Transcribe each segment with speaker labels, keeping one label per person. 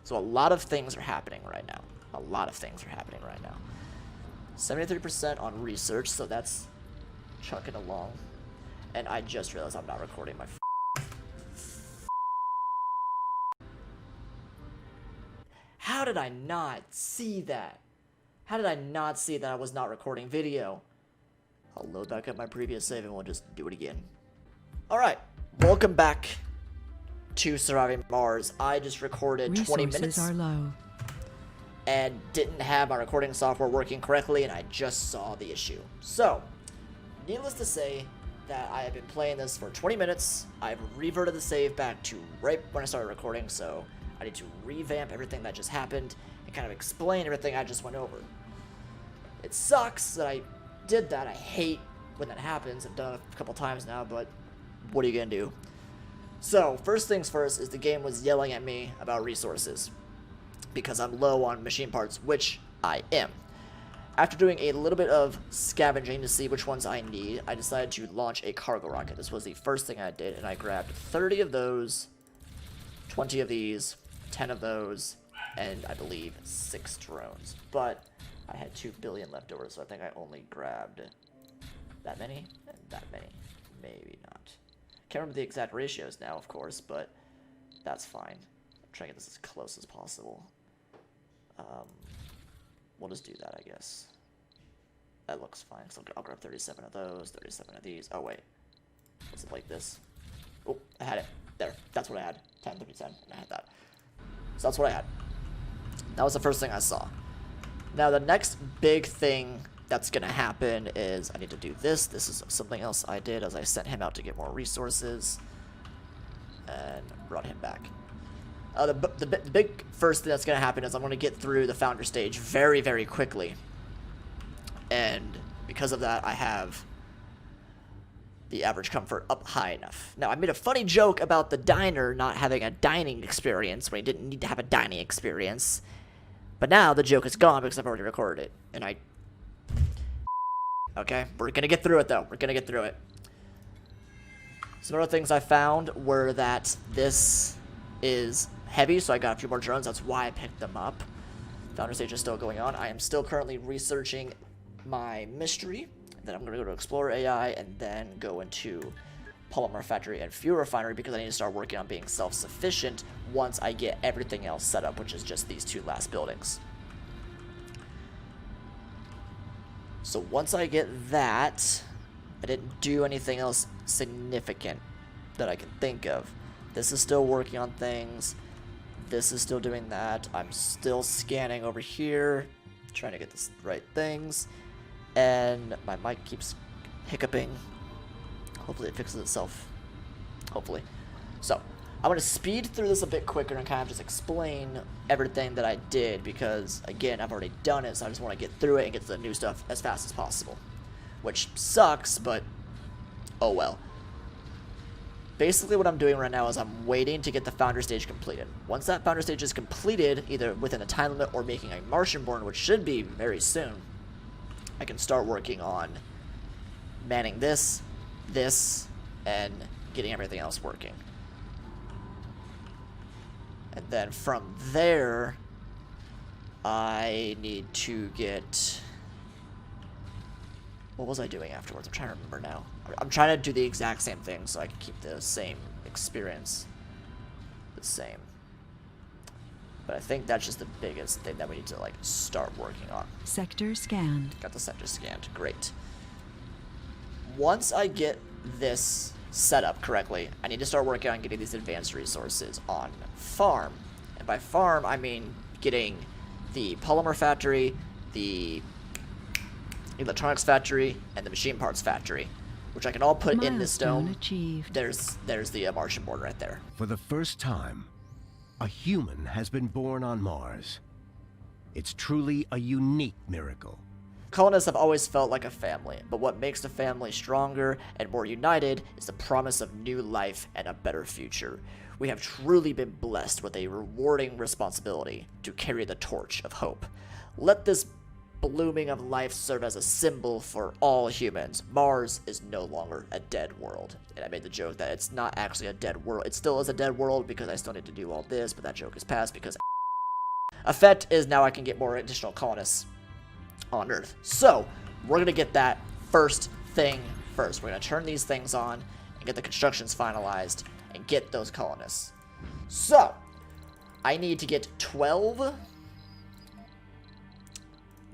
Speaker 1: So a lot of things are happening right now. 73% on research, so that's chucking along. And I just realized I'm not recording my How did I not see that? How did I not see that I was not recording video? I'll load back up my previous save and we'll just do it again. Alright, welcome back to Surviving Mars. I just recorded 20 minutes.
Speaker 2: Resources are low.
Speaker 1: And didn't have my recording software working correctly, and I just saw the issue. So, needless to say that I have been playing this for 20 minutes. I've reverted the save back to right when I started recording, so I need to revamp everything that just happened and kind of explain everything I just went over. It sucks that I did that. I hate when that happens. I've done it a couple times now, but what are you gonna do? So, first things first is the game was yelling at me about resources because I'm low on machine parts, which I am. After doing a little bit of scavenging to see which ones I need, I decided to launch a cargo rocket. This was the first thing I did, and I grabbed 30 of those, 20 of these, 10 of those, and I believe 6 drones. But I had 2 billion left over, so I think I only grabbed that many and that many. Maybe not. Can't remember the exact ratios now, of course, but that's fine. I'm trying to get this as close as possible. We'll just do that, I guess. That looks fine. So I'll grab 37 of those, 37 of these. Oh, wait. Is it like this? Oh, I had it. There. That's what I had. 10, 30, 10. And I had that. So that's what I had. That was the first thing I saw. Now, the next big thing that's going to happen is I need to do this. This is something else I did as I sent him out to get more resources and brought him back. The big first thing that's going to happen is I'm going to get through the founder stage very, very quickly. And because of that, I have the average comfort up high enough. Now, I made a funny joke about the diner not having a dining experience when he didn't need to have a dining experience. But now the joke is gone because I've already recorded it. And okay, we're going to get through it, though. We're going to get through it. Some other things I found were that this is heavy, so I got a few more drones. That's why I picked them up. Founder stage is still going on. I am still currently researching my mystery. Then I'm going to go to Explorer AI and then go into Polymer Factory and Fuel Refinery because I need to start working on being self-sufficient once I get everything else set up, which is just these 2 last buildings. So once I get that, I didn't do anything else significant that I can think of. This is still working on things. This is still doing that. I'm still scanning over here, trying to get the right things. And my mic keeps hiccuping. Hopefully it fixes itself. Hopefully. So, I'm going to speed through this a bit quicker and kind of just explain everything that I did because, again, I've already done it, so I just want to get through it and get to the new stuff as fast as possible. Which sucks, but oh well. Basically what I'm doing right now is I'm waiting to get the founder stage completed. Once that founder stage is completed, either within a time limit or making a Martian-born, which should be very soon, I can start working on manning this, and getting everything else working. And then from there, I need to get... What was I doing afterwards? I'm trying to remember now. I'm trying to do the exact same thing so I can keep the same experience the same. But I think that's just the biggest thing that we need to, like, start working on.
Speaker 2: Sector scanned.
Speaker 1: Got the sector scanned. Great. Once I get this set up correctly, I need to start working on getting these advanced resources on farm. And by farm, I mean getting the polymer factory, the electronics factory, and the machine parts factory, which I can all put in this dome.
Speaker 2: Achieved.
Speaker 1: There's the Martian border right there.
Speaker 3: For the first time, a human has been born on Mars. It's truly a unique miracle.
Speaker 1: Colonists have always felt like a family, but what makes the family stronger and more united is the promise of new life and a better future. We have truly been blessed with a rewarding responsibility to carry the torch of hope. Let this blooming of life serve as a symbol for all humans. Mars is no longer a dead world. And I made the joke that it's not actually a dead world. It still is a dead world because I still need to do all this, but that joke is past because Effect is now I can get more additional colonists on Earth. So, we're going to get that first thing first. We're going to turn these things on and get the constructions finalized and get those colonists. So, I need to get 12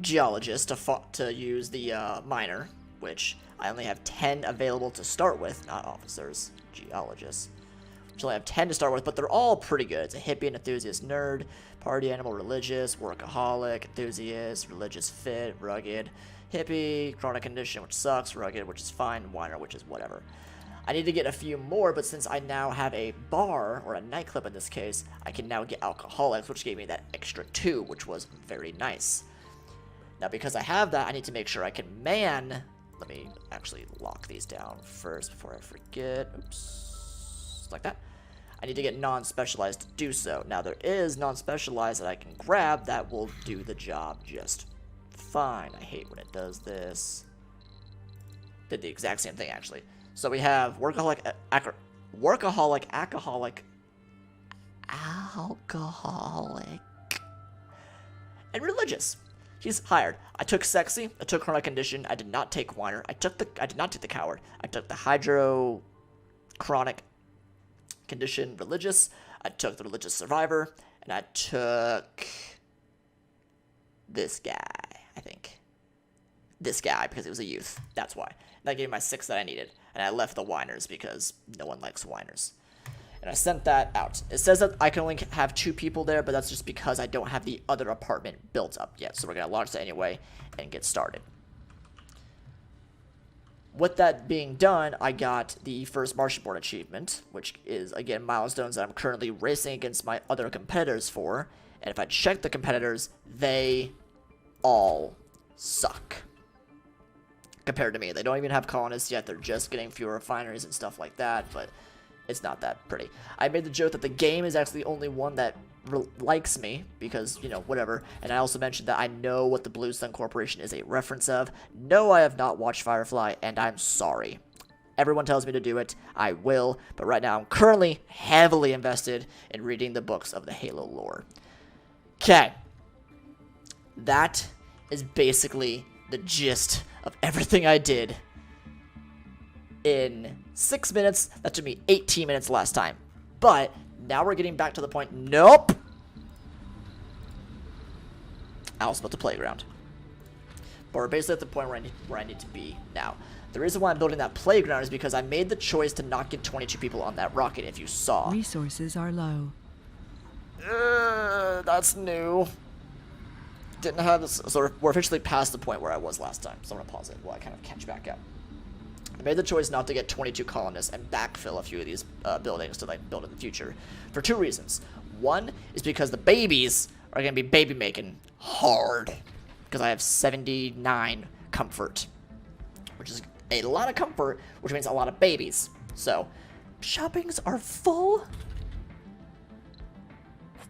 Speaker 1: geologists to use the miner, which I only have 10 available to start with, not officers, geologists. Which I only have 10 to start with, but they're all pretty good. It's a hippie, an enthusiast, nerd, party animal, religious, workaholic, enthusiast, religious, fit, rugged, hippie, chronic condition, which sucks, rugged, which is fine, whiner, which is whatever. I need to get a few more, but since I now have a bar, or a nightclub in this case, I can now get alcoholics, which gave me that extra 2, which was very nice. Now, because I have that, I need to make sure I can man... Let me actually lock these down first before I forget. Oops. Like that. I need to get non-specialized to do so. Now, there is non-specialized that I can grab that will do the job just fine. I hate when it does this. Did the exact same thing, actually. So we have alcoholic, and religious. He's hired. I took sexy. I took chronic condition. I did not take whiner. I did not take the coward. I took the hydro chronic condition religious. I took the religious survivor, and I took this guy. I think this guy because he was a youth. That's why. That gave me my 6 that I needed, and I left the whiners because no one likes whiners. And I sent that out. It says that I can only have 2 people there, but that's just because I don't have the other apartment built up yet. So we're going to launch that anyway and get started. With that being done, I got the first Martian Born achievement, which is, again, milestones that I'm currently racing against my other competitors for. And if I check the competitors, they all suck compared to me. They don't even have colonists yet. They're just getting fewer refineries and stuff like that, but... it's not that pretty. I made the joke that the game is actually the only one that likes me because, you know, whatever. And I also mentioned that I know what the Blue Sun Corporation is a reference of. No, I have not watched Firefly, and I'm sorry. Everyone tells me to do it. I will, but right now I'm currently heavily invested in reading the books of the Halo lore. Okay. That is basically the gist of everything I did in 6 minutes. That took me 18 minutes last time. But now we're getting back to the point. Nope. I was about the playground. But we're basically at the point where I need to be now. The reason why I'm building that playground is because I made the choice to not get 22 people on that rocket, if you saw.
Speaker 2: Resources are low.
Speaker 1: That's new. Didn't have this. So we're officially past the point where I was last time. So I'm going to pause it while I kind of catch back up. I made the choice not to get 22 colonists and backfill a few of these buildings to like build in the future for 2 reasons. One is because the babies are going to be baby making hard because I have 79 comfort, which is a lot of comfort, which means a lot of babies. So shoppings are full.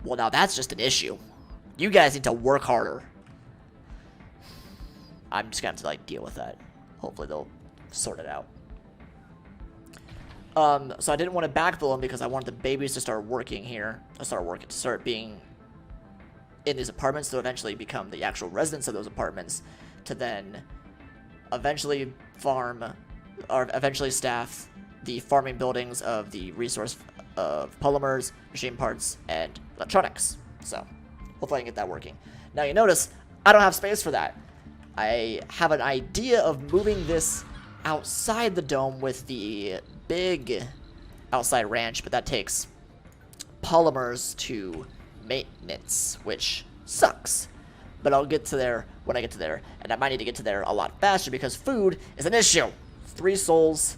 Speaker 1: Well, now that's just an issue. You guys need to work harder. I'm just going to have to like deal with that. Hopefully they'll sort it out. So I didn't want to backfill them because I wanted the babies to start working here, to start being in these apartments, to eventually become the actual residents of those apartments, to then eventually farm, or eventually staff the farming buildings of the resource of polymers, machine parts, and electronics. So hopefully I can get that working. Now you notice I don't have space for that. I have an idea of moving this outside the dome with the big outside ranch, but that takes polymers to maintenance, which sucks. But I'll get to there when I get to there, and I might need to get to there a lot faster because food is an issue. 3 souls.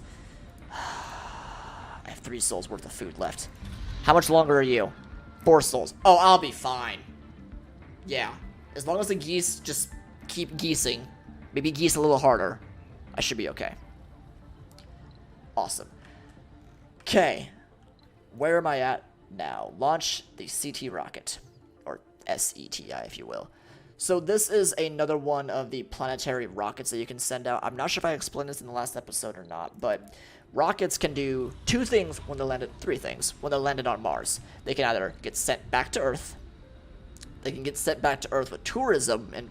Speaker 1: I have 3 souls worth of food left. How much longer are you? 4 souls. Oh, I'll be fine. Yeah. As long as the geese just keep geesing, maybe geese a little harder, I should be okay. Awesome. Okay. Where am I at now? Launch the CT rocket. Or SETI, if you will. So this is another one of the planetary rockets that you can send out. I'm not sure if I explained this in the last episode or not, but rockets can do 2 things when they're landed, 3 things when they're landed on Mars. They can either get sent back to Earth, They can get sent back to Earth with tourism, and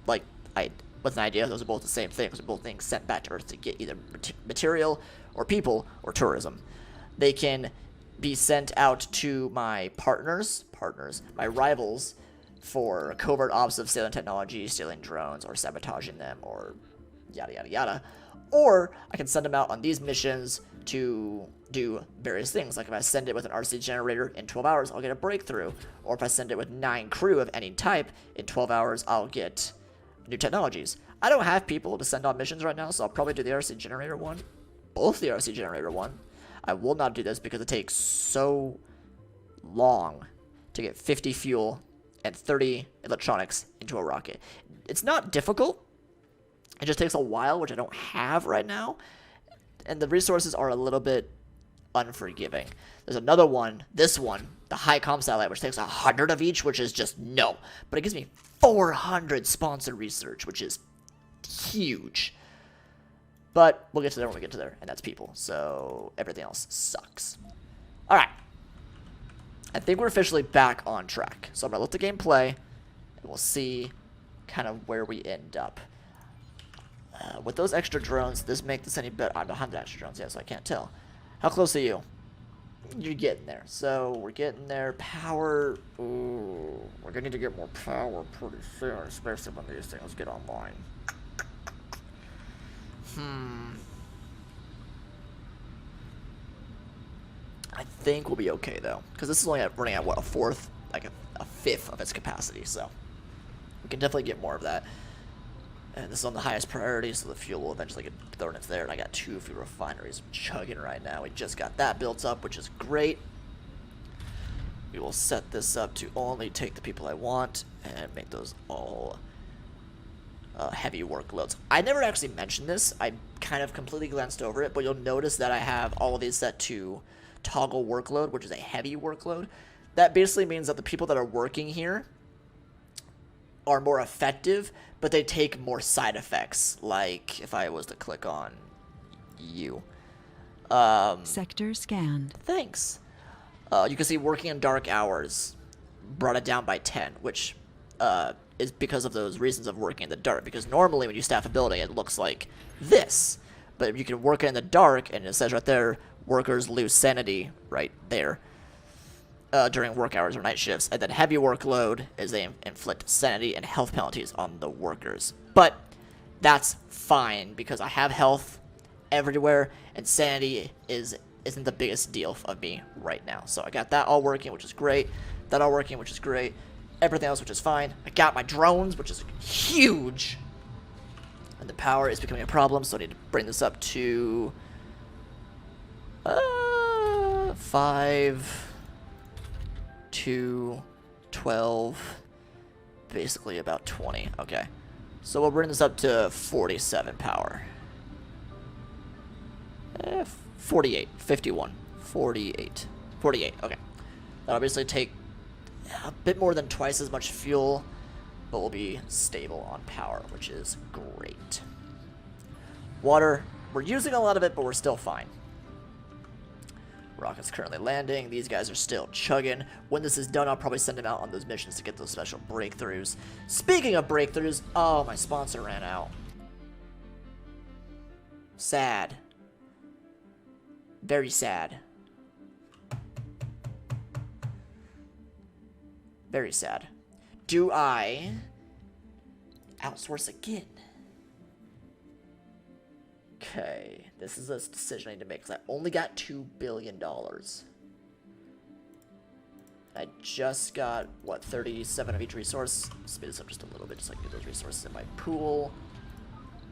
Speaker 1: like I with an idea, those are both the same thing. Those are both things sent back to Earth to get either material or people or tourism. They can be sent out to my my rivals, for covert ops of stealing technology, stealing drones, or sabotaging them, or yada yada yada. Or I can send them out on these missions to do various things. Like if I send it with an RC generator, in 12 hours I'll get a breakthrough. Or if I send it with 9 crew of any type, in 12 hours I'll get new technologies. I don't have people to send on missions right now, so I'll probably do the RC generator one. Both the RC generator one. I will not do this because it takes so long to get 50 fuel and 30 electronics into a rocket. It's not difficult. It just takes a while, which I don't have right now. And the resources are a little bit unforgiving. There's another one, this one, the high comm satellite, which takes 100 of each, which is just no. But it gives me 400 sponsored research, which is huge. But we'll get to there when we get to there, and that's people. So everything else sucks. All right. I think we're officially back on track. So I'm going to let the game play, and we'll see kind of where we end up. With those extra drones, does this make this any better? I'm behind the extra drones, yeah, so I can't tell. How close are you? You're getting there. So we're getting there. Power. Ooh, we're going to need to get more power pretty soon, especially when these things get online. I think we'll be okay, though. Because this is only running at, what, a fourth? Like a fifth of its capacity, so we can definitely get more of that. And this is on the highest priority, so the fuel will eventually get thrown into there. And I got 2 fuel refineries chugging right now. We just got that built up, which is great. We will set this up to only take the people I want and make those all heavy workloads. I never actually mentioned this. I kind of completely glanced over it, but you'll notice that I have all of these set to toggle workload, which is a heavy workload. That basically means that the people that are working here are more effective, but they take more side effects. Like if I was to click on you.
Speaker 2: Sector scanned.
Speaker 1: Thanks. You can see working in dark hours brought it down by 10, which is because of those reasons of working in the dark. Because normally when you staff a building, it looks like this. But if you can work in the dark, and it says right there, workers lose sanity right there. During work hours or night shifts, and then heavy workload is they inflict sanity and health penalties on the workers. But that's fine because I have health everywhere, and sanity isn't the biggest deal of me right now. So I got that all working, which is great. That all working, which is great. Everything else, which is fine. I got my drones, which is huge, and the power is becoming a problem. So I need to bring this up to 5 to 12, basically about 20. Okay, so we'll bring this up to 47 power. 48, 51, 48, 48. Okay, that'll obviously take a bit more than twice as much fuel, but we'll be stable on power, which is great. Water, we're using a lot of it, but we're still fine. Rocket's currently landing. These guys are still chugging. When this is done, I'll probably send them out on those missions to get those special breakthroughs. Speaking of breakthroughs, oh, my sponsor ran out. Sad. Very sad. Very sad. Do I outsource again? Okay, this is a decision I need to make because I only got $2 billion. I just got, what, 37 of each resource? Speed this up just a little bit just so I can get those resources in my pool.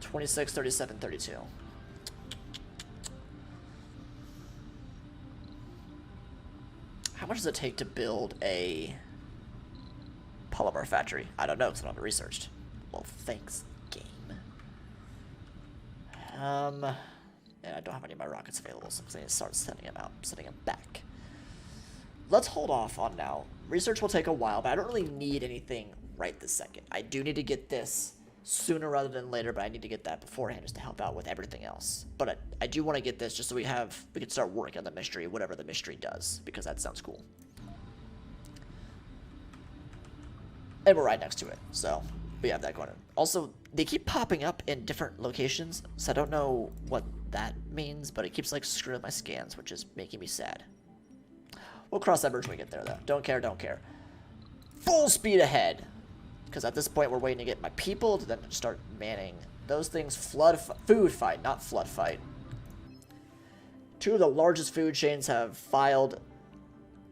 Speaker 1: 26, 37, 32. How much does it take to build a polymer factory? I don't know because I don't have it researched. Well, thanks, game. And I don't have any of my rockets available, so I need to start sending them out, sending them back. Let's hold off on now. Research will take a while, but I don't really need anything right this second. I do need to get this sooner rather than later, but I need to get that beforehand just to help out with everything else. But I do want to get this just so we can start working on the mystery, whatever the mystery does, because that sounds cool. And we're right next to it, so we have that going on. Also, they keep popping up in different locations, so I don't know what that means, but it keeps like screwing my scans, which is making me sad. We'll cross that bridge when we get there, though. Don't care, don't care. Full speed ahead, because at this point we're waiting to get my people to then start manning those things. Food fight, not flood fight. 2 of the largest food chains have filed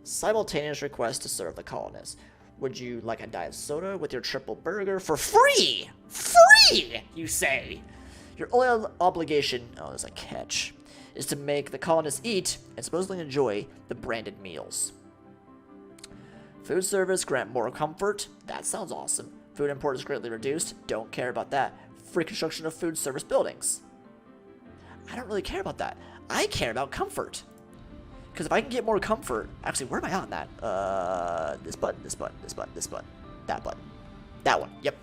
Speaker 1: simultaneous requests to serve the colonists. Would you like a diet soda with your triple burger for free? Free, you say? Your only obligation, oh, there's a catch, is to make the colonists eat and supposedly enjoy the branded meals. Food service, grant more comfort. That sounds awesome. Food import is greatly reduced. Don't care about that. Free construction of food service buildings. I don't really care about that. I care about comfort. Because if I can get more comfort... Actually, where am I on that? This button, this button, this button, this button. That button. That one. Yep.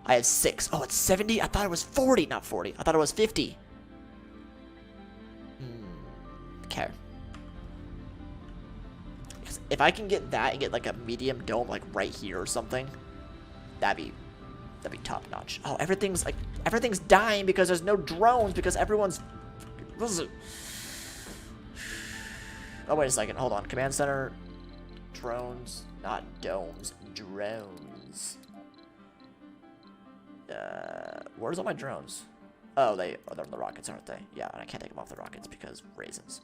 Speaker 1: I have 6. Oh, it's 70? I thought it was 40. Not 40. I thought it was 50. Okay. Because if I can get that and get like a medium dome like right here or something, that'd be top notch. Oh, everything's dying because there's no drones because everyone's... What is it? Oh, wait a second. Hold on. Command center. Drones. Not domes. Drones. Where's all my drones? Oh, they're on the rockets, aren't they? Yeah, and I can't take them off the rockets because raisins.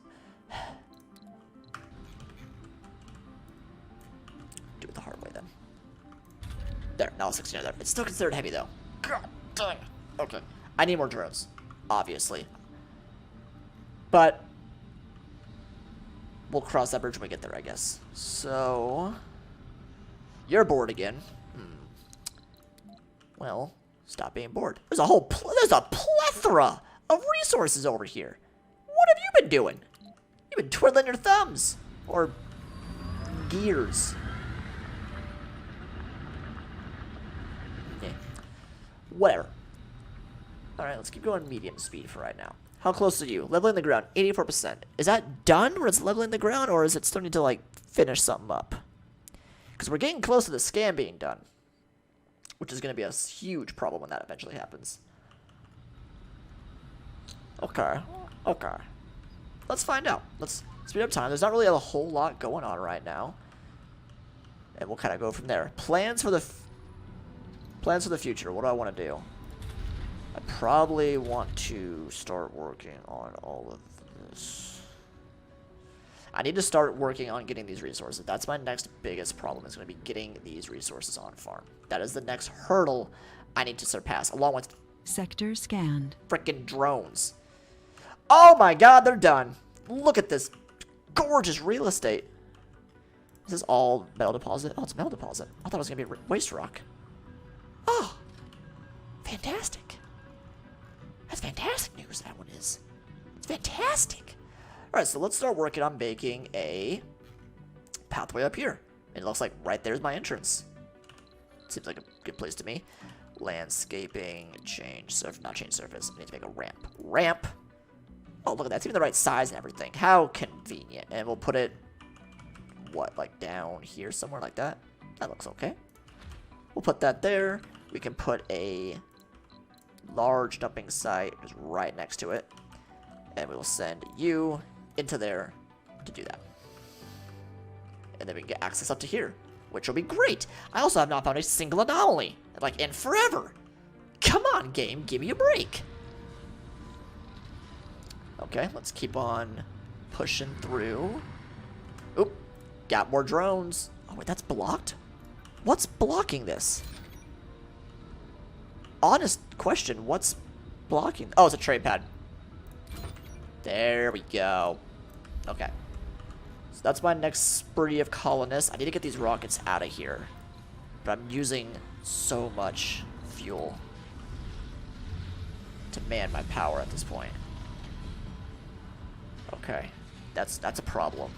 Speaker 1: Do it the hard way, then. There. Now it's 69 there. It's still considered heavy, though. God dang. Okay. I need more drones. Obviously. But... we'll cross that bridge when we get there, I guess. So... you're bored again. Well, stop being bored. There's a plethora of resources over here. What have you been doing? You've been twiddling your thumbs. Or... gears. Yeah. Whatever. Alright, let's keep going medium speed for right now. How close are you? Leveling the ground, 84%. Is that done where it's leveling the ground, or is it still need to, like, finish something up? Because we're getting close to the scan being done. Which is going to be a huge problem when that eventually happens. Okay. Okay. Let's find out. Let's speed up time. There's not really a whole lot going on right now. And we'll kind of go from there. Plans for the future. What do I want to do? I probably want to start working on all of this. I need to start working on getting these resources. That's my next biggest problem, is going to be getting these resources on farm. That is the next hurdle I need to surpass, along with
Speaker 2: Sector scanned.
Speaker 1: frickin' drones. Oh my god, they're done. Look at this gorgeous real estate. Is this all metal deposit? Oh, it's metal deposit. I thought it was going to be waste rock. Oh, fantastic. That's fantastic news, that one is. It's fantastic. Alright, so let's start working on making a pathway up here. And it looks like right there's my entrance. Seems like a good place to me. Landscaping, change surface, not change surface. I need to make a ramp. Ramp! Oh, look at that. It's even the right size and everything. How convenient. And we'll put it, what, like down here somewhere like that? That looks okay. We'll put that there. We can put a large dumping site just right next to it. And we will send you into there to do that. And then we can get access up to here, which will be great. I also have not found a single anomaly, like, in forever. Come on, game, give me a break. Okay, let's keep on pushing through. Oop, got more drones. Oh, wait, that's blocked? What's blocking this? Honest question, what's blocking? Oh, it's a trade pad. There we go. Okay. So that's my next spree of colonists. I need to get these rockets out of here. But I'm using so much fuel to man my power at this point. Okay. That's a problem.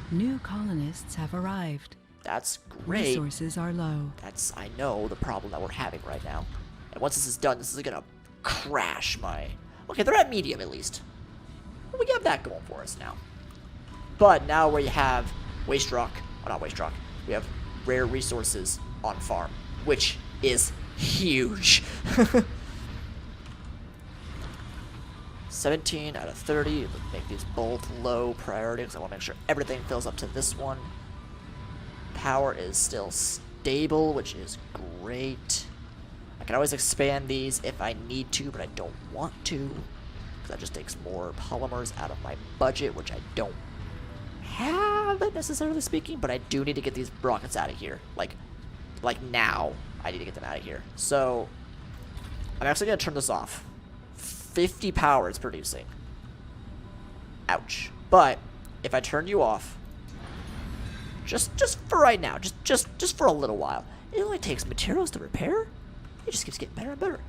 Speaker 2: New colonists have arrived.
Speaker 1: That's great.
Speaker 2: Resources are low.
Speaker 1: That's, I know, the problem that we're having right now. And once this is done, this is gonna crash my... Okay, they're at medium at least. We have that going for us now. But now we have waste rock. Oh, not waste rock. We have rare resources on farm, which is huge. 17 out of 30. Let's make these both low priority because I want to make sure everything fills up to this one. Power is still stable, which is great. I can always expand these if I need to, but I don't want to, because that just takes more polymers out of my budget, which I don't have, necessarily speaking, but I do need to get these rockets out of here. Like now, I need to get them out of here. So, I'm actually going to turn this off. 50 power it's producing. Ouch. But, if I turn you off, just for right now, just for a little while, it only takes materials to repair. It just keeps getting better and better.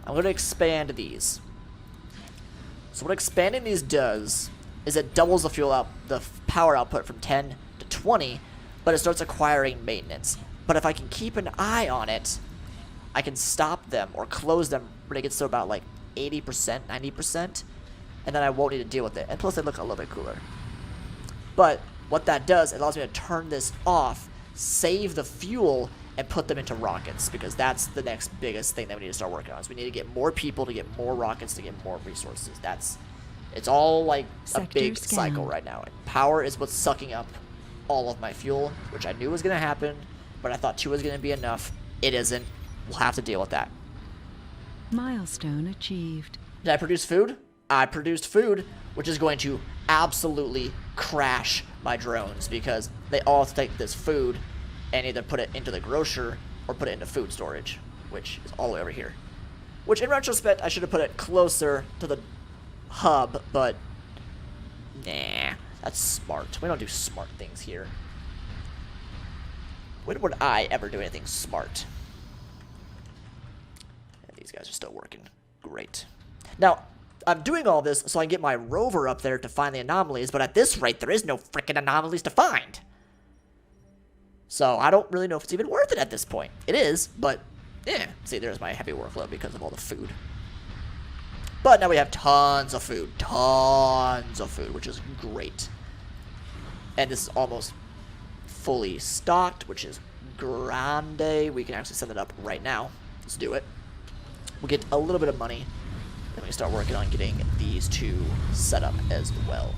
Speaker 1: I'm going to expand these. So what expanding these does is it doubles the power output from 10 to 20, but it starts acquiring maintenance. But if I can keep an eye on it, I can stop them or close them when it gets to about like 80%, 90%, and then I won't need to deal with it. And plus they look a little bit cooler. But what that does, it allows me to turn this off, save the fuel, and put them into rockets, because that's the next biggest thing that we need to start working on. Is we need to get more people to get more rockets to get more resources. It's all like
Speaker 2: Sector
Speaker 1: a big
Speaker 2: scan.
Speaker 1: cycle right now. And power is what's sucking up all of my fuel, which I knew was going to happen, but I thought 2 was going to be enough. It isn't. We'll have to deal with that.
Speaker 2: Milestone achieved.
Speaker 1: Did I produce food? I produced food, which is going to absolutely crash my drones, because they all have to take this food and either put it into the grocer or put it into food storage, which is all the way over here. Which, in retrospect, I should have put it closer to the hub, but nah, that's smart. We don't do smart things here. When would I ever do anything smart? And these guys are still working. Great. Now, I'm doing all this so I can get my rover up there to find the anomalies, but at this rate, there is no freaking anomalies to find. So I don't really know if it's even worth it at this point. It is, but yeah. See, there's my heavy workload because of all the food. But now we have tons of food, which is great. And this is almost fully stocked, which is grande. We can actually send it up right now. Let's do it. We'll get a little bit of money. Then we start working on getting these 2 set up as well.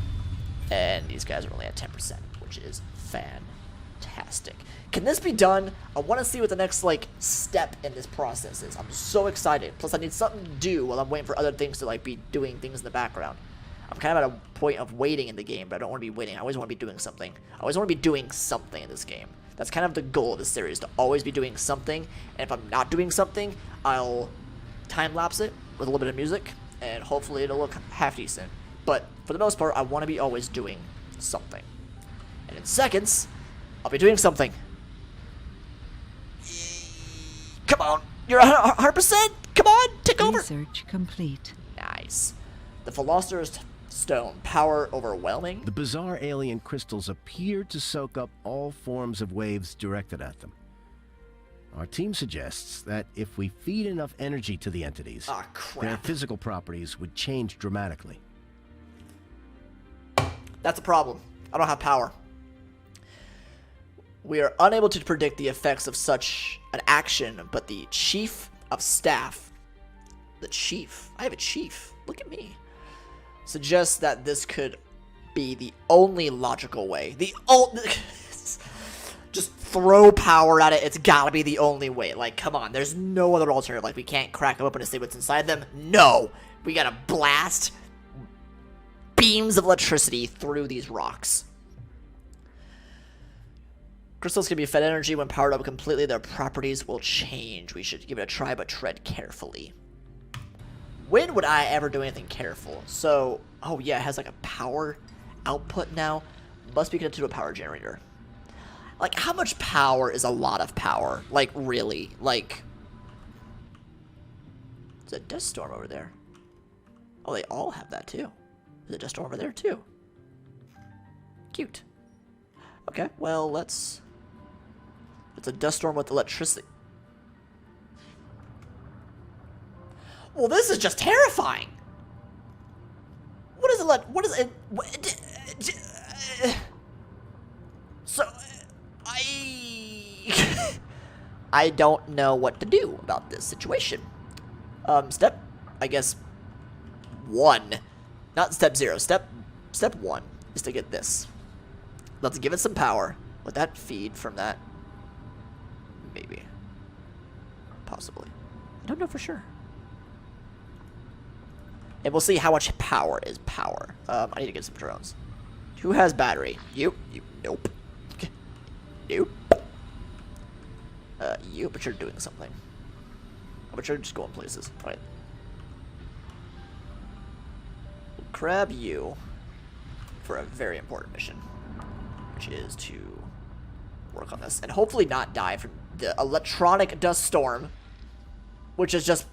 Speaker 1: And these guys are only at 10%, which is fantastic. Can this be done? I want to see what the next step in this process is. I'm so excited. Plus I need something to do while I'm waiting for other things to be doing things in the background. I'm kind of at a point of waiting in the game, but I don't want to be waiting. I always want to be doing something. I always want to be doing something in this game. That's kind of the goal of this series, to always be doing something. And if I'm not doing something, I'll time-lapse it with a little bit of music, and hopefully it'll look half decent. But for the most part, I want to be always doing something. And in seconds, I'll be doing something. Come on, you're 100%. Come on, take over.
Speaker 2: Research complete.
Speaker 1: Nice. The Philosopher's Stone, power overwhelming.
Speaker 3: The bizarre alien crystals appear to soak up all forms of waves directed at them. Our team suggests that if we feed enough energy to the entities,
Speaker 1: Ah,
Speaker 3: their
Speaker 1: crap.
Speaker 3: physical properties would change dramatically.
Speaker 1: That's a problem. I don't have power. We are unable to predict the effects of such an action, but the Chief of Staff, the Chief, I have a Chief, look at me, suggests that this could be the only logical way. Just throw power at it, it's gotta be the only way. Come on, there's no other alternative. We can't crack them open to see what's inside them. No! We gotta blast beams of electricity through these rocks. Crystals can be fed energy. When powered up completely, their properties will change. We should give it a try, but tread carefully. When would I ever do anything careful? So, oh yeah, it has a power output now. Must be connected to a power generator. How much power is a lot of power? Really? There's a dust storm over there. Oh, they all have that too. There's a dust storm over there too. Cute. Okay, well, it's a dust storm with electricity. Well, this is just terrifying. What is it? So, I I don't know what to do about this situation. Step, I guess, 1. Not step 0. Step 1 is to get this. Let's give it some power. Would that feed from that? Maybe. Possibly. I don't know for sure. And we'll see how much power is power. I need to get some drones. Who has battery? You. Nope. Nope. You, but you're doing something. But you're just going places. Alright. We'll grab you for a very important mission, which is to work on this and hopefully not die from the electronic dust storm, which is just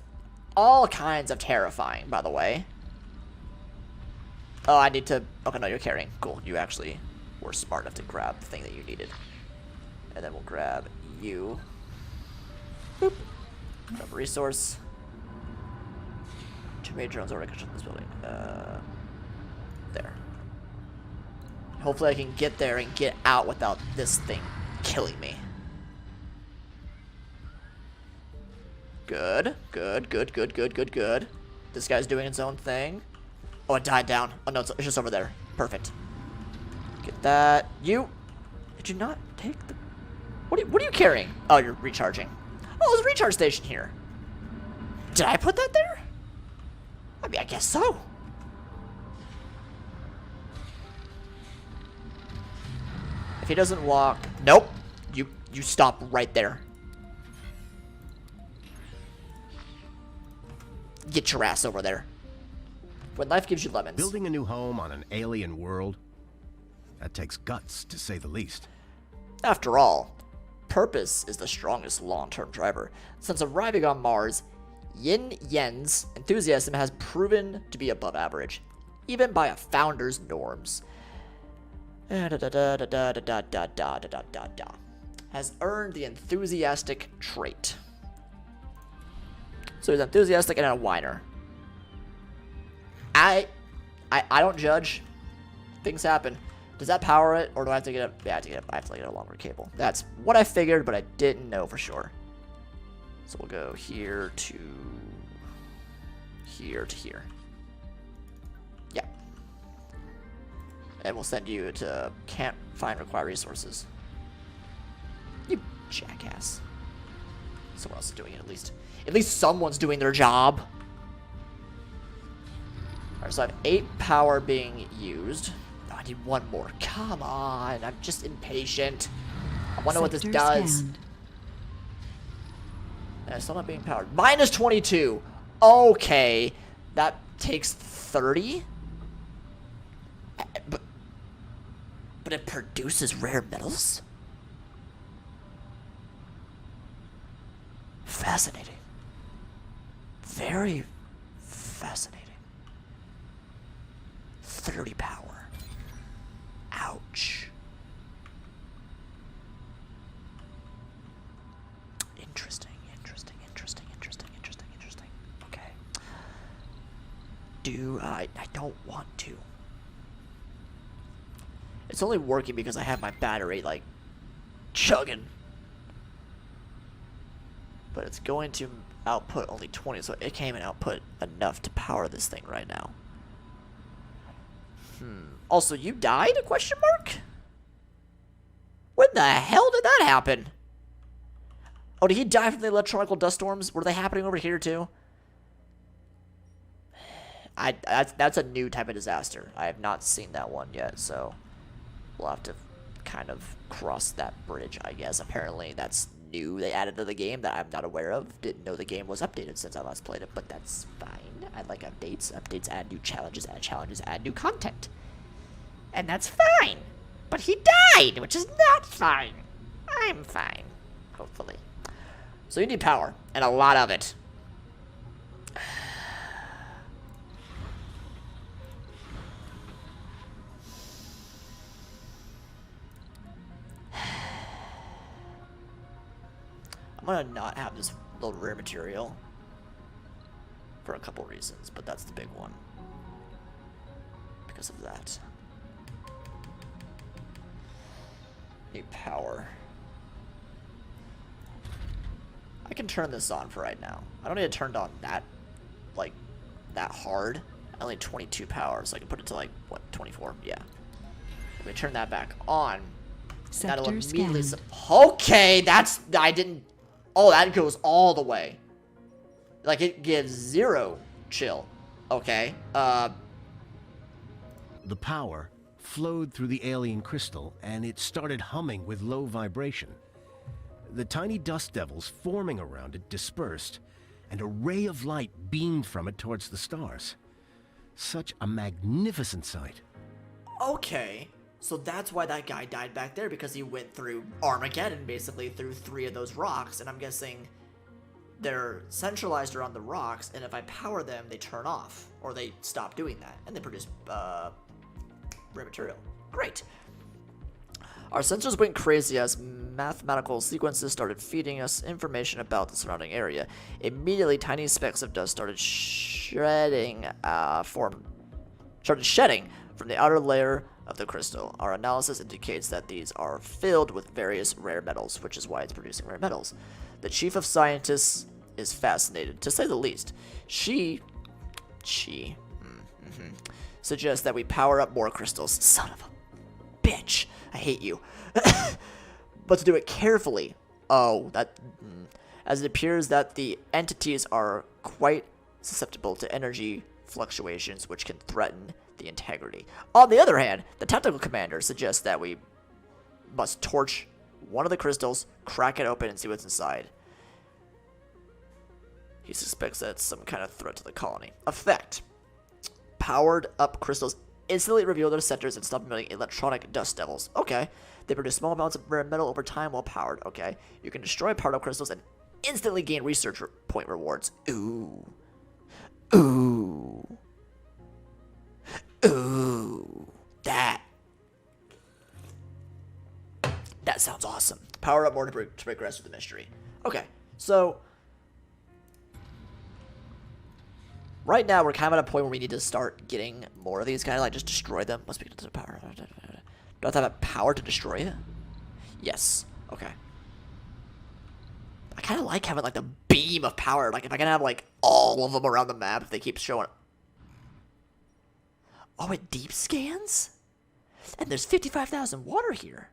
Speaker 1: all kinds of terrifying, by the way. Oh, I need to... Okay, no, you're carrying. Cool. You actually were smart enough to grab the thing that you needed. And then we'll grab you. Boop. Grab a resource. 2 major drones already control this building. There. Hopefully I can get there and get out without this thing killing me. Good. Good. This guy's doing its own thing. Oh, it died down. Oh, no, it's just over there. Perfect. Get that. You. Did you not take the... What are you carrying? Oh, you're recharging. Oh, there's a recharge station here. Did I put that there? I mean, I guess so. If he doesn't walk... Nope. You stop right there. Get your ass over there. When life gives you lemons.
Speaker 3: Building a new home on an alien world? That takes guts, to say the least.
Speaker 1: After all, purpose is the strongest long-term driver. Since arriving on Mars, Yin Yen's enthusiasm has proven to be above average, even by a founder's norms. Has earned the enthusiastic trait. So he's enthusiastic and a whiner. I don't judge. Things happen. Does that power it, or do I have to get a... Yeah, I have to get a longer cable. That's what I figured, but I didn't know for sure. So we'll go here to here. Yeah. And we'll send you to can't find required resources. You jackass. Someone else is doing it at least. At least someone's doing their job. Alright, so I have 8 power being used. Oh, I need 1 more. Come on, I'm just impatient. I wonder what this does. Yeah, still not being powered. Minus 22. Okay, that takes 30. But it produces rare metals? Fascinating. Very fascinating. 30 power. Ouch. Interesting. Okay. I don't want to. It's only working because I have my battery, like, chugging. But it's going to output only 20, so it can't even output enough to power this thing right now. Also, you died? A question mark? When the hell did that happen? Oh, did he die from the electronic dust storms? Were they happening over here too? That's a new type of disaster. I have not seen that one yet, so we'll have to kind of cross that bridge, I guess. Apparently, that's new. They added to the game that I'm not aware of. Didn't know the game was updated since I last played it, but that's fine. I like updates. Updates add new challenges, add new content. And that's fine. But he died, which is not fine. I'm fine, hopefully. So you need power, and a lot of it. I'm gonna not have this little rare material for a couple reasons, but that's the big one. Because of that. Need power. I can turn this on for right now. I don't need to turn it on that, like, that hard. I only need 22 power, so I can put it to, like, what, 24? Yeah. Let me turn that back on. That'll
Speaker 2: Sector
Speaker 1: immediately...
Speaker 2: scanned.
Speaker 1: Okay, that's... I didn't... Oh, that goes all the way. Like, it gives 0 chill. Okay.
Speaker 3: The power flowed through the alien crystal, and it started humming with low vibration. The tiny dust devils forming around it dispersed, and a ray of light beamed from it towards the stars. Such a magnificent sight.
Speaker 1: Okay. So that's why that guy died back there, because he went through Armageddon, basically, through 3 of those rocks, and I'm guessing they're centralized around the rocks, and if I power them, they turn off, or they stop doing that, and they produce, rare material. Great. Our sensors went crazy as mathematical sequences started feeding us information about the surrounding area. Immediately, tiny specks of dust started shedding from the outer layer of the crystal. Our analysis indicates that these are filled with various rare metals, which is why it's producing rare metals. The chief of scientists is fascinated, to say the least. She suggests that we power up more crystals. Son of a bitch. I hate you. But to do it carefully. Oh, as it appears that the entities are quite susceptible to energy fluctuations, which can threaten the integrity. On the other hand, the tactical commander suggests that we must torch one of the crystals, crack it open, and see what's inside. He suspects that it's some kind of threat to the colony. Effect. Powered up crystals instantly reveal their centers and stop emitting electronic dust devils. Okay. They produce small amounts of rare metal over time while powered. Okay. You can destroy powered up crystals and instantly gain research point rewards. Ooh. Ooh. Ooh. That sounds awesome. Power up more to progress with the mystery. Okay. So right now, we're kind of at a point where we need to start getting more of these guys. Like, just destroy them. Must be to the power. Do I have to have a power to destroy it? Yes. Okay. I kind of like having, like, the beam of power. Like, if I can have, like, all of them around the map, if they keep showing... Oh, it deep scans? And there's 55,000 water here.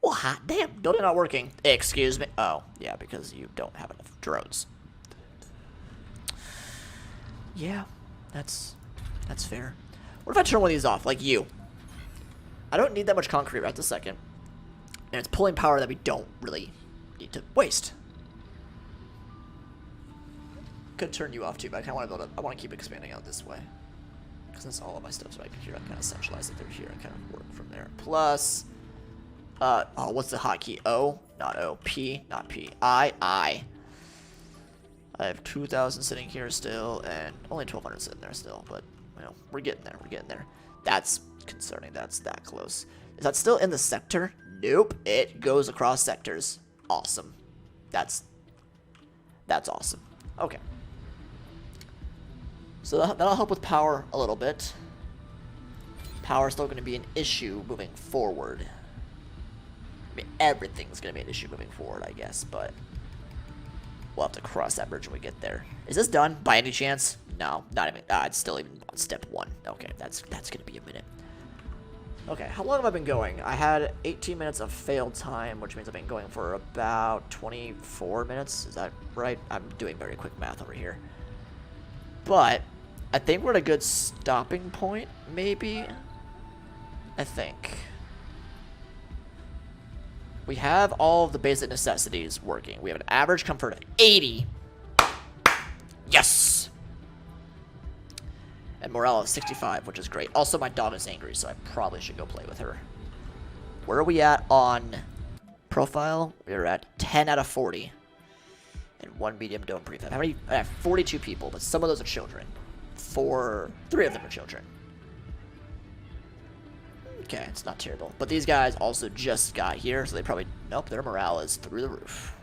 Speaker 1: Well, hot damn. Building not working. Excuse me. Oh, yeah, because you don't have enough drones. Yeah, that's fair. What if I turn one of these off, like you? I don't need that much concrete right this second. And it's pulling power that we don't really need to waste. Could turn you off too, but I kind of want to I want to keep expanding out this way. Because that's all of my stuff's right here. I kind of centralize it through here and kind of work from there. Plus, oh, what's the hotkey? O? Not O. P? Not P. I. I have 2,000 sitting here still, and only 1,200 sitting there still, but, you know, we're getting there, That's concerning, that's that close. Is that still in the sector? Nope, it goes across sectors. Awesome. That's awesome. Okay. So that'll help with power a little bit. Power is still going to be an issue moving forward. I mean, everything's going to be an issue moving forward, I guess, but... we'll have to cross that bridge when we get there. Is this done by any chance? No, not even. It's still even on step 1. Okay, that's gonna be a minute. Okay, how long have I been going? I had 18 minutes of failed time, which means I've been going for about 24 minutes. Is that right? I'm doing very quick math over here. But I think we're at a good stopping point, maybe. I think. We have all of the basic necessities working. We have an average comfort of 80. Yes! And morale of 65, which is great. Also, my dog is angry, so I probably should go play with her. Where are we at on profile? We're at 10 out of 40. And 1 medium dome prefab. I have 42 people, but some of those are children. 3 of them are children. Okay, it's not terrible. But these guys also just got here, so they probably... Nope, their morale is through the roof.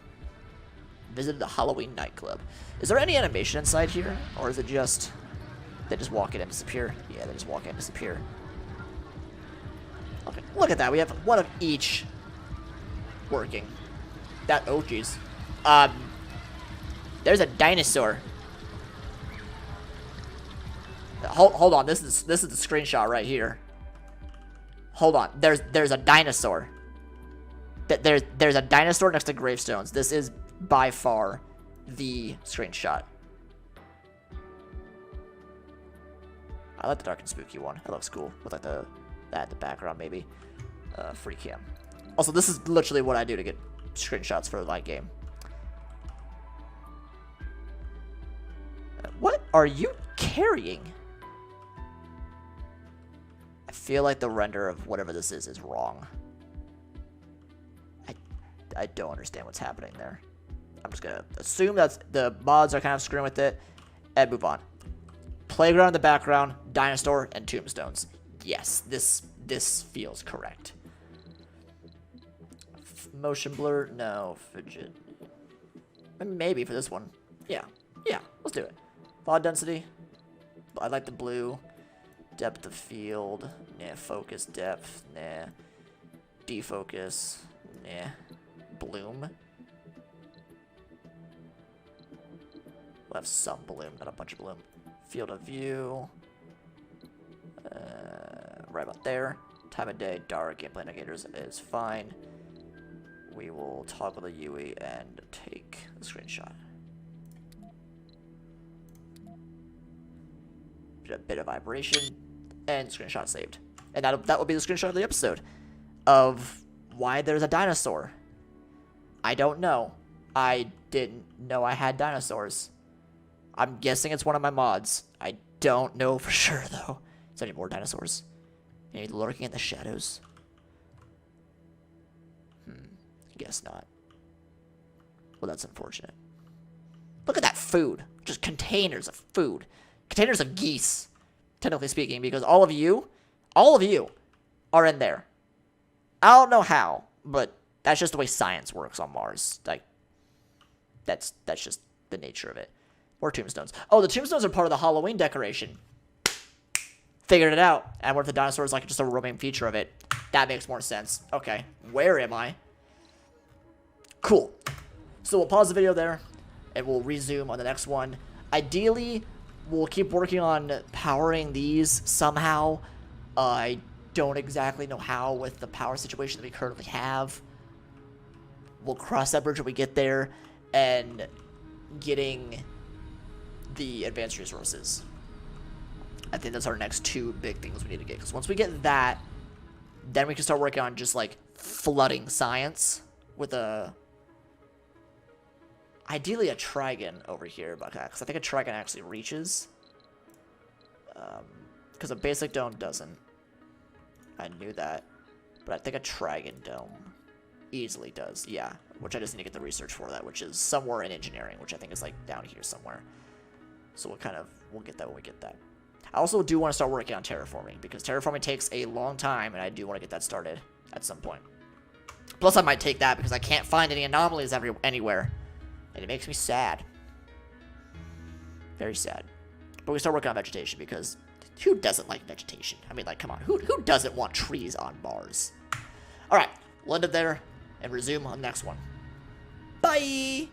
Speaker 1: Visited the Halloween nightclub. Is there any animation inside here? Or is it just... they just walk in and disappear? Yeah, they just walk in and disappear. Okay, look at that. We have one of each working. That, oh jeez. There's a dinosaur. Hold on, this is the screenshot right here. Hold on, there's a dinosaur. There's a dinosaur next to gravestones. This is by far the screenshot. I like the dark and spooky one. That looks cool. With like that in the background maybe. Free cam. Also, this is literally what I do to get screenshots for the light game. What are you carrying? I feel like the render of whatever this is wrong. I don't understand what's happening there. I'm just gonna assume that's the mods are kind of screwing with it and move on. Playground in the background, dinosaur, and tombstones. Yes, this feels correct. Motion blur, no. Fidget. Maybe for this one. Yeah, let's do it. Fog density. I like the blue. Depth of field. Nah. Focus depth. Nah. Defocus. Nah. Bloom. We'll have some bloom, not a bunch of bloom. Field of view. Right about there. Time of day, dark, gameplay indicators is fine. We will toggle the UE and take the screenshot. A bit of vibration, and screenshot saved. And that will be the screenshot of the episode of why there's a dinosaur. I don't know. I didn't know I had dinosaurs. I'm guessing it's one of my mods. I don't know for sure though. Is there any more dinosaurs? Any lurking in the shadows? Guess not. Well, that's unfortunate. Look at that food. Just containers of food. Containers of geese, technically speaking, because all of you are in there. I don't know how, but that's just the way science works on Mars. Like, that's just the nature of it. More tombstones. Oh, the tombstones are part of the Halloween decoration. Figured it out. And what if the dinosaur is like just a roaming feature of it? That makes more sense. Okay, where am I? Cool. So we'll pause the video there, and we'll resume on the next one. Ideally, we'll keep working on powering these somehow. I don't exactly know how with the power situation that we currently have. We'll cross that bridge when we get there, and getting the advanced resources. I think that's our next two big things we need to get, because once we get that, then we can start working on just like flooding science with ideally a trigon over here, because I think a trigon actually reaches. Because a basic dome doesn't. I knew that. But I think a trigon dome easily does. Yeah, which I just need to get the research for that, which is somewhere in engineering, which I think is like down here somewhere. So we'll get that when we get that. I also do want to start working on terraforming, because terraforming takes a long time, and I do want to get that started at some point. Plus, I might take that because I can't find any anomalies anywhere. And it makes me sad. Very sad. But we start working on vegetation, because who doesn't like vegetation? I mean, like, come on. Who doesn't want trees on Mars? Alright, we'll end it there and resume on the next one. Bye!